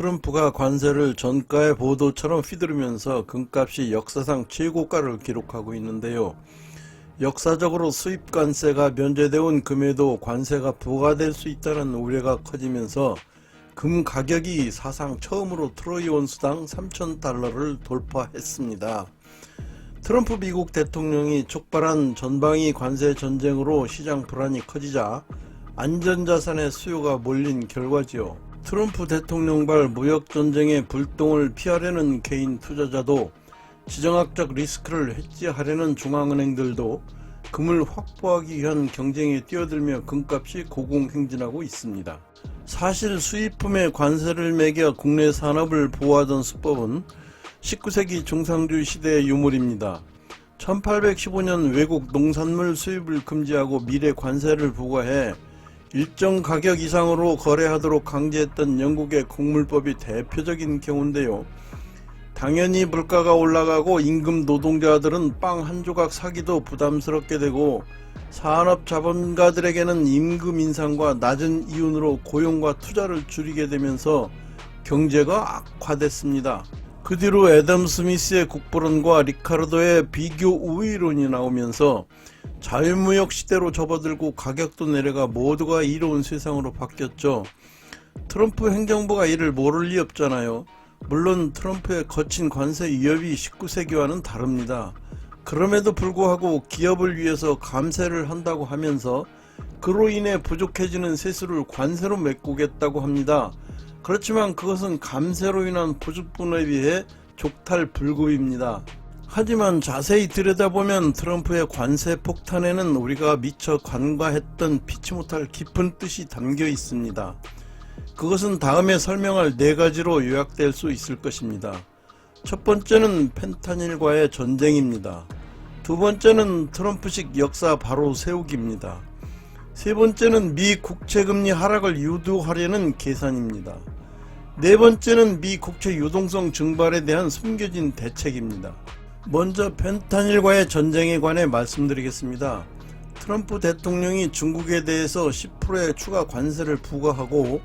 트럼프가 관세를 전가의 보도처럼 휘두르면서 금값이 역사상 최고가를 기록하고 있는데요. 역사적으로 수입 관세가 면제되어 온 금에도 관세가 부과될 수 있다는 우려가 커지면서 금 가격이 사상 처음으로 트로이 온수당 3,000달러를 돌파했습니다. 트럼프 미국 대통령이 촉발한 전방위 관세 전쟁으로 시장 불안이 커지자 안전자산의 수요가 몰린 결과지요. 트럼프 대통령발 무역전쟁의 불똥을 피하려는 개인 투자자도 지정학적 리스크를 해지하려는 중앙은행들도 금을 확보하기 위한 경쟁에 뛰어들며 금값이 고공행진하고 있습니다. 사실 수입품에 관세를 매겨 국내 산업을 보호하던 수법은 19세기 중상주의 시대의 유물입니다. 1815년 외국 농산물 수입을 금지하고 미래 관세를 부과해 일정 가격 이상으로 거래하도록 강제했던 영국의 곡물법이 대표적인 경우인데요. 당연히 물가가 올라가고 임금 노동자들은 빵 한 조각 사기도 부담스럽게 되고 산업 자본가들에게는 임금 인상과 낮은 이윤으로 고용과 투자를 줄이게 되면서 경제가 악화됐습니다. 그 뒤로 애덤 스미스의 국부론과 리카르도의 비교 우위론이 나오면서 자유무역 시대로 접어들고 가격도 내려가 모두가 이로운 세상으로 바뀌었죠. 트럼프 행정부가 이를 모를 리 없잖아요. 물론 트럼프의 거친 관세 위협이 19세기와는 다릅니다. 그럼에도 불구하고 기업을 위해서 감세를 한다고 하면서 그로 인해 부족해지는 세수를 관세로 메꾸겠다고 합니다. 그렇지만 그것은 감세로 인한 부족분에 비해 족탈불급입니다. 하지만 자세히 들여다보면 트럼프의 관세 폭탄에는 우리가 미처 간과했던 피치 못할 깊은 뜻이 담겨 있습니다. 그것은 다음에 설명할 4가지로 요약될 수 있을 것입니다. 첫 번째는 펜타닐과의 전쟁입니다. 두 번째는 트럼프식 역사 바로 세우기입니다. 세 번째는 미 국채금리 하락을 유도하려는 계산입니다. 네 번째는 미 국채 유동성 증발에 대한 숨겨진 대책입니다. 먼저 펜타닐과의 전쟁에 관해 말씀드리겠습니다. 트럼프 대통령이 중국에 대해서 10%의 추가 관세를 부과하고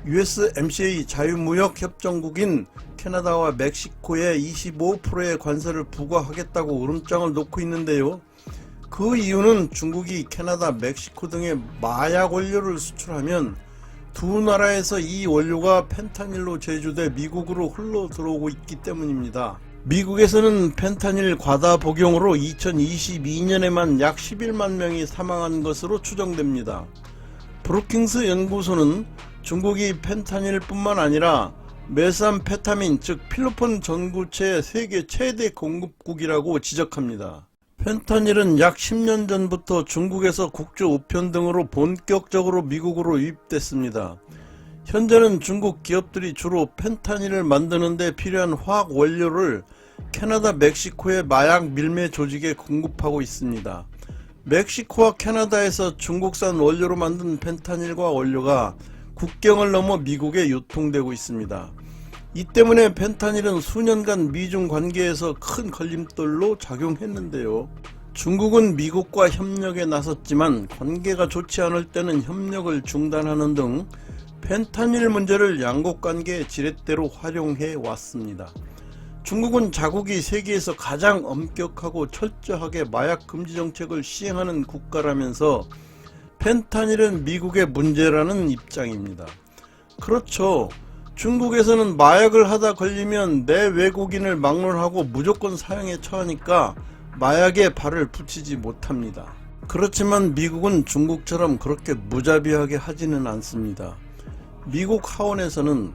USMCA 자유무역협정국인 캐나다와 멕시코에 25%의 관세를 부과하겠다고 으름장을 놓고 있는데요. 그 이유는 중국이 캐나다, 멕시코 등의 마약 원료를 수출하면 두 나라에서 이 원료가 펜타닐로 제조돼 미국으로 흘러 들어오고 있기 때문입니다. 미국에서는 펜타닐 과다 복용으로 2022년에만 약 11만 명이 사망한 것으로 추정됩니다. 브루킹스 연구소는 중국이 펜타닐 뿐만 아니라 메삼페타민 즉 필로폰 전구체의 세계 최대 공급국이라고 지적합니다. 펜타닐은 약 10년 전부터 중국에서 국조 우편 등으로 본격적으로 미국으로 유입됐습니다. 현재는 중국 기업들이 주로 펜타닐을 만드는 데 필요한 화학 원료를 캐나다, 멕시코의 마약 밀매 조직에 공급하고 있습니다. 멕시코와 캐나다에서 중국산 원료로 만든 펜타닐과 원료가 국경을 넘어 미국에 유통되고 있습니다. 이 때문에 펜타닐은 수년간 미중 관계에서 큰 걸림돌로 작용했는데요. 중국은 미국과 협력에 나섰지만 관계가 좋지 않을 때는 협력을 중단하는 등 펜타닐 문제를 양국 관계의 지렛대로 활용해 왔습니다. 중국은 자국이 세계에서 가장 엄격하고 철저하게 마약 금지 정책을 시행하는 국가라면서 펜타닐은 미국의 문제라는 입장입니다. 그렇죠. 중국에서는 마약을 하다 걸리면 내 외국인을 막론하고 무조건 사형에 처하니까 마약에 발을 붙이지 못합니다. 그렇지만 미국은 중국처럼 그렇게 무자비하게 하지는 않습니다. 미국 하원에서는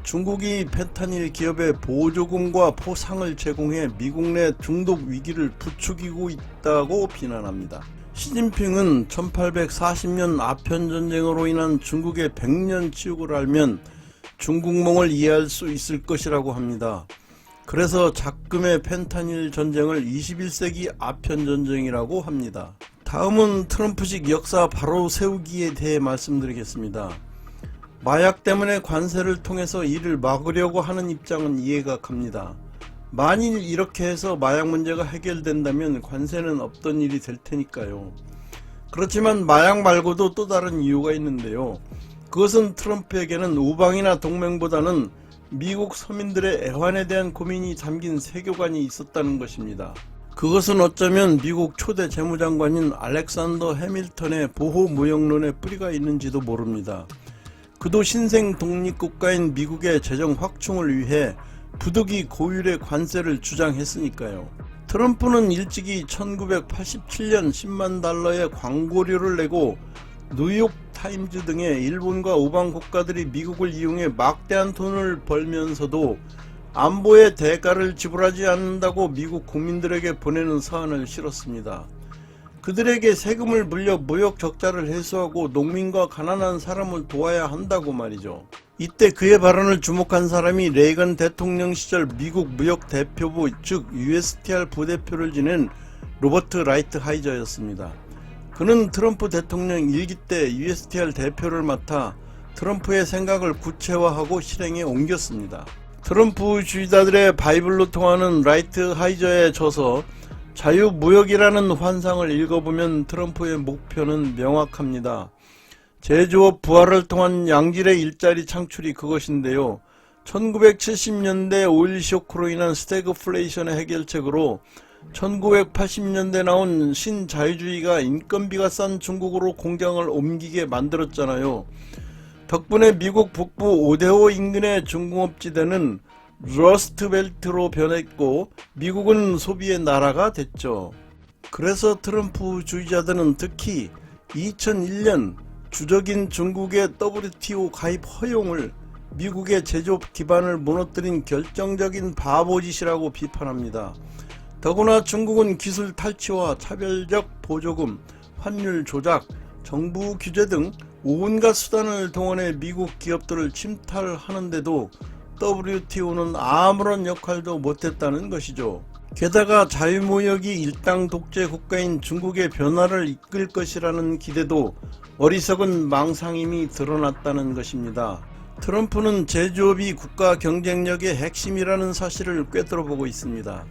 중국이 펜타닐 기업에 보조금과 포상을 제공해 미국 내 중독 위기를 부추기고 있다고 비난합니다. 시진핑은 1840년 아편전쟁으로 인한 중국의 100년 치욕을 알면 중국몽을 이해할 수 있을 것이라고 합니다. 그래서 작금의 펜타닐 전쟁을 21세기 아편전쟁이라고 합니다. 다음은 트럼프식 역사 바로 세우기에 대해 말씀드리겠습니다. 마약 때문에 관세를 통해서 이를 막으려고 하는 입장은 이해가 갑니다. 만일 이렇게 해서 마약 문제가 해결된다면 관세는 없던 일이 될 테니까요. 그렇지만 마약 말고도 또 다른 이유가 있는데요. 그것은 트럼프에게는 우방이나 동맹보다는 미국 서민들의 애환에 대한 고민이 담긴 세교관이 있었다는 것입니다. 그것은 어쩌면 미국 초대 재무장관인 알렉산더 해밀턴의 보호무역론에 뿌리가 있는지도 모릅니다. 그도 신생 독립국가인 미국의 재정 확충을 위해 부득이 고율의 관세를 주장했으니까요. 트럼프는 일찍이 1987년 10만 달러의 광고료를 내고 뉴욕 타임즈 등의 일본과 우방 국가들이 미국을 이용해 막대한 돈을 벌면서도 안보의 대가를 지불하지 않는다고 미국 국민들에게 보내는 사안을 실었습니다. 그들에게 세금을 물려 무역 적자를 해소하고 농민과 가난한 사람을 도와야 한다고 말이죠. 이때 그의 발언을 주목한 사람이 레이건 대통령 시절 미국 무역 대표부 즉 USTR 부대표를 지낸 로버트 라이트하이저였습니다. 그는 트럼프 대통령 일기 때 USTR 대표를 맡아 트럼프의 생각을 구체화하고 실행에 옮겼습니다. 트럼프주의자들의 바이블로 통하는 라이트하이저에 져서 자유무역이라는 환상을 읽어보면 트럼프의 목표는 명확합니다. 제조업 부활을 통한 양질의 일자리 창출이 그것인데요. 1970년대 오일 쇼크로 인한 스태그플레이션의 해결책으로 1980년대 나온 신자유주의가 인건비가 싼 중국으로 공장을 옮기게 만들었잖아요. 덕분에 미국 북부 오데오 인근의 중공업지대는 러스트벨트로 변했고 미국은 소비의 나라가 됐죠. 그래서 트럼프 주의자들은 특히 2001년 주적인 중국의 WTO 가입 허용을 미국의 제조업 기반을 무너뜨린 결정적인 바보짓이라고 비판합니다. 더구나 중국은 기술 탈취와 차별적 보조금, 환율 조작, 정부 규제 등 온갖 수단을 동원해 미국 기업들을 침탈하는데도 WTO는 아무런 역할도 못했다는 것이죠. 게다가 자유무역이 일당 독재 국가인 중국의 변화를 이끌 것이라는 기대도 어리석은 망상임이 드러났다는 것입니다. 트럼프는 제조업이 국가 경쟁력의 핵심이라는 사실을 꿰뚫어보고 있습니다.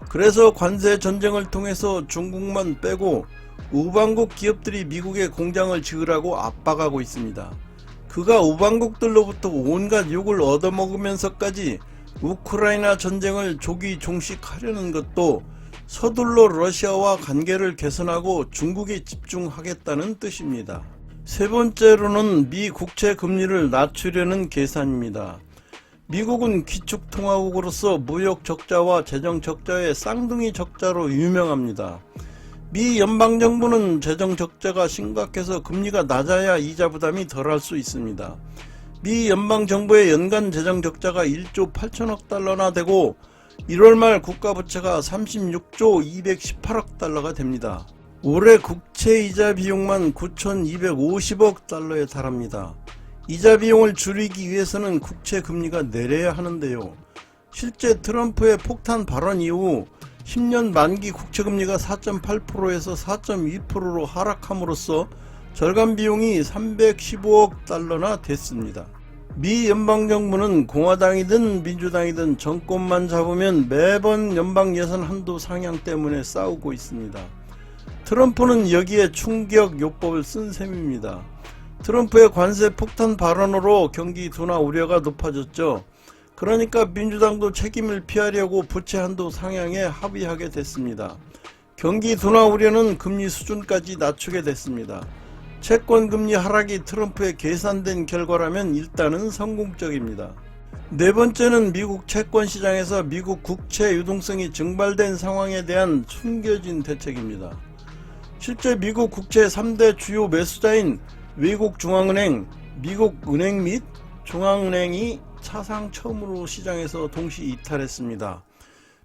그래서 관세 전쟁을 통해서 중국만 빼고 우방국 기업들이 미국에 공장을 지으라고 압박하고 있습니다. 그가 우방국들로부터 온갖 욕을 얻어먹으면서까지 우크라이나 전쟁을 조기 종식하려는 것도 서둘러 러시아와 관계를 개선하고 중국에 집중하겠다는 뜻입니다. 세 번째로는 미 국채 금리를 낮추려는 계산입니다. 미국은 기축통화국으로서 무역 적자와 재정 적자의 쌍둥이 적자로 유명합니다. 미 연방정부는 재정 적자가 심각해서 금리가 낮아야 이자 부담이 덜할 수 있습니다. 미 연방정부의 연간 재정 적자가 1조 8천억 달러나 되고 1월 말 국가부채가 36조 218억 달러가 됩니다. 올해 국채이자 비용만 9,250억 달러에 달합니다. 이자 비용을 줄이기 위해서는 국채 금리가 내려야 하는데요. 실제 트럼프의 폭탄 발언 이후 10년 만기 국채금리가 4.8%에서 4.2%로 하락함으로써 절감 비용이 315억 달러나 됐습니다. 미 연방정부는 공화당이든 민주당이든 정권만 잡으면 매번 연방 예산 한도 상향 때문에 싸우고 있습니다. 트럼프는 여기에 충격 요법을 쓴 셈입니다. 트럼프의 관세 폭탄 발언으로 경기 둔화 우려가 높아졌죠. 그러니까 민주당도 책임을 피하려고 부채 한도 상향에 합의하게 됐습니다. 경기 둔화 우려는 금리 수준까지 낮추게 됐습니다. 채권 금리 하락이 트럼프의 계산된 결과라면 일단은 성공적입니다. 네 번째는 미국 채권 시장에서 미국 국채 유동성이 증발된 상황에 대한 숨겨진 대책입니다. 실제 미국 국채 3대 주요 매수자인 외국 중앙은행, 미국 은행 및 중앙은행이 사상 처음으로 시장에서 동시 이탈했습니다.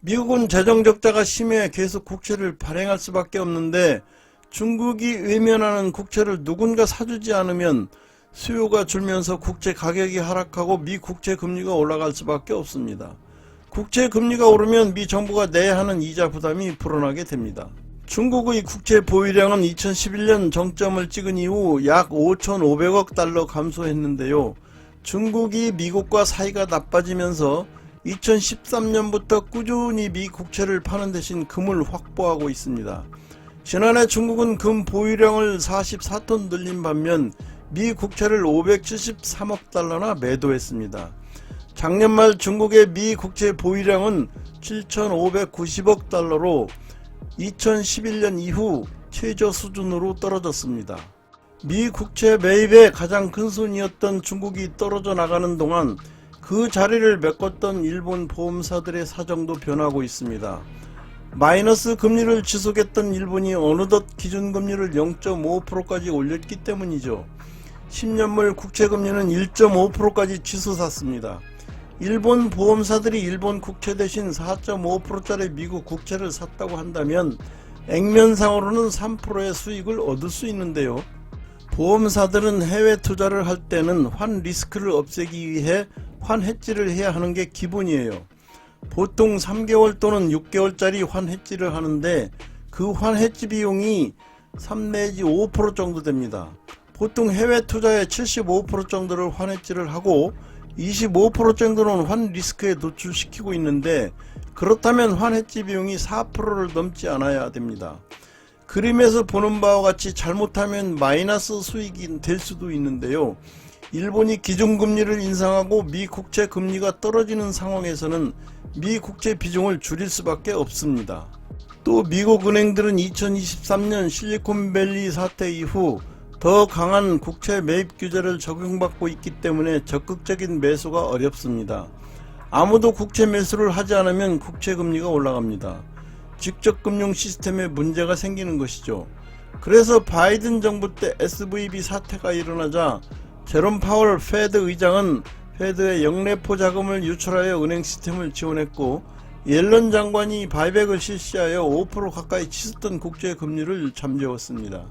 미국은 재정적자가 심해 계속 국채를 발행할 수밖에 없는데 중국이 외면하는 국채를 누군가 사주지 않으면 수요가 줄면서 국채 가격이 하락하고 미 국채 금리가 올라갈 수밖에 없습니다. 국채 금리가 오르면 미 정부가 내야 하는 이자 부담이 불어나게 됩니다. 중국의 국채 보유량은 2011년 정점을 찍은 이후 약 5,500억 달러 감소했는데요. 중국이 미국과 사이가 나빠지면서 2013년부터 꾸준히 미 국채를 파는 대신 금을 확보하고 있습니다. 지난해 중국은 금 보유량을 44톤 늘린 반면 미 국채를 573억 달러나 매도했습니다. 작년 말 중국의 미 국채 보유량은 7,590억 달러로 2011년 이후 최저 수준으로 떨어졌습니다. 미 국채 매입의 가장 큰 손이었던 중국이 떨어져 나가는 동안 그 자리를 메꿨던 일본 보험사들의 사정도 변하고 있습니다. 마이너스 금리를 지속했던 일본이 어느덧 기준금리를 0.5%까지 올렸기 때문이죠. 10년물 국채금리는 1.5%까지 치솟았습니다. 일본 보험사들이 일본 국채 대신 4.5%짜리 미국 국채를 샀다고 한다면 액면상으로는 3%의 수익을 얻을 수 있는데요. 보험사들은 해외 투자를 할 때는 환 리스크를 없애기 위해 환 해지를 해야 하는 게 기본이에요. 보통 3개월 또는 6개월짜리 환 해지를 하는데 그 환 해지 비용이 3 내지 5% 정도 됩니다. 보통 해외 투자의 75% 정도를 환 해지를 하고 25% 정도는 환 리스크에 노출시키고 있는데, 그렇다면 환 해지 비용이 4%를 넘지 않아야 됩니다. 그림에서 보는 바와 같이 잘못하면 마이너스 수익이 될 수도 있는데요. 일본이 기준금리를 인상하고 미 국채 금리가 떨어지는 상황에서는 미 국채 비중을 줄일 수밖에 없습니다. 또 미국 은행들은 2023년 실리콘밸리 사태 이후 더 강한 국채 매입 규제를 적용받고 있기 때문에 적극적인 매수가 어렵습니다. 아무도 국채 매수를 하지 않으면 국채 금리가 올라갑니다. 직접 금융 시스템에 문제가 생기는 것이죠. 그래서 바이든 정부 때 SVB 사태가 일어나자 제롬 파월 페드 의장은 페드의 영래포 자금을 유출하여 은행 시스템을 지원했고, 옐런 장관이 바이백을 실시하여 5% 가까이 치솟던 국채 금리를 잠재웠습니다.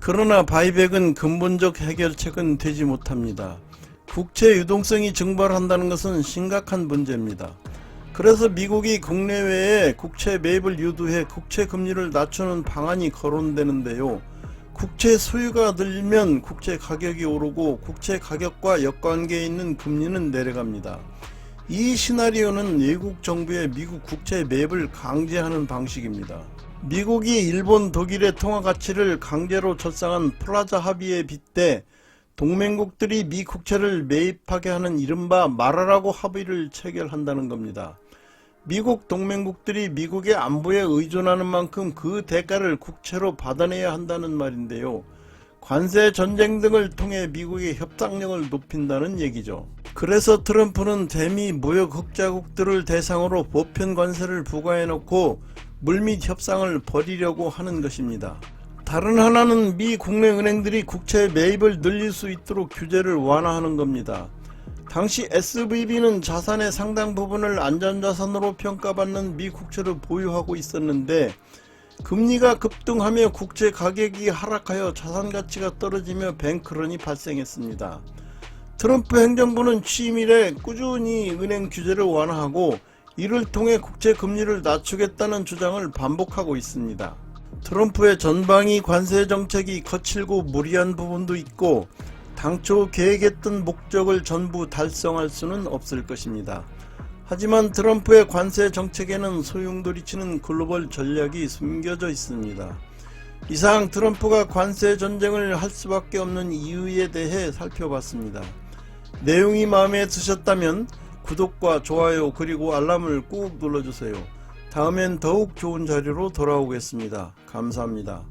그러나 바이백은 근본적 해결책은 되지 못합니다. 국채 유동성이 증발한다는 것은 심각한 문제입니다. 그래서 미국이 국내외에 국채 매입을 유도해 국채 금리를 낮추는 방안이 거론되는데요. 국채 소유가 늘면 국채 가격이 오르고 국채 가격과 역관계에 있는 금리는 내려갑니다. 이 시나리오는 외국 정부의 미국 국채 매입을 강제하는 방식입니다. 미국이 일본, 독일의 통화 가치를 강제로 절상한 플라자 합의에 빗대 동맹국들이 미 국채를 매입하게 하는 이른바 말하라고 합의를 체결한다는 겁니다. 미국 동맹국들이 미국의 안보에 의존하는 만큼 그 대가를 국채로 받아내야 한다는 말인데요. 관세 전쟁 등을 통해 미국의 협상력을 높인다는 얘기죠. 그래서 트럼프는 대미 무역 흑자국들을 대상으로 보편 관세를 부과해놓고 물밑 협상을 벌이려고 하는 것입니다. 다른 하나는 미 국내 은행들이 국채 매입을 늘릴 수 있도록 규제를 완화하는 겁니다. 당시 SVB는 자산의 상당 부분을 안전자산으로 평가받는 미 국채를 보유하고 있었는데, 금리가 급등하며 국채 가격이 하락하여 자산 가치가 떨어지며 뱅크런이 발생했습니다. 트럼프 행정부는 취임 이래 꾸준히 은행 규제를 완화하고 이를 통해 국채 금리를 낮추겠다는 주장을 반복하고 있습니다. 트럼프의 전방위 관세 정책이 거칠고 무리한 부분도 있고 당초 계획했던 목적을 전부 달성할 수는 없을 것입니다. 하지만 트럼프의 관세 정책에는 소용돌이치는 글로벌 전략이 숨겨져 있습니다. 이상 트럼프가 관세 전쟁을 할 수밖에 없는 이유에 대해 살펴봤습니다. 내용이 마음에 드셨다면 구독과 좋아요 그리고 알람을 꾹 눌러주세요. 다음엔 더욱 좋은 자료로 돌아오겠습니다. 감사합니다.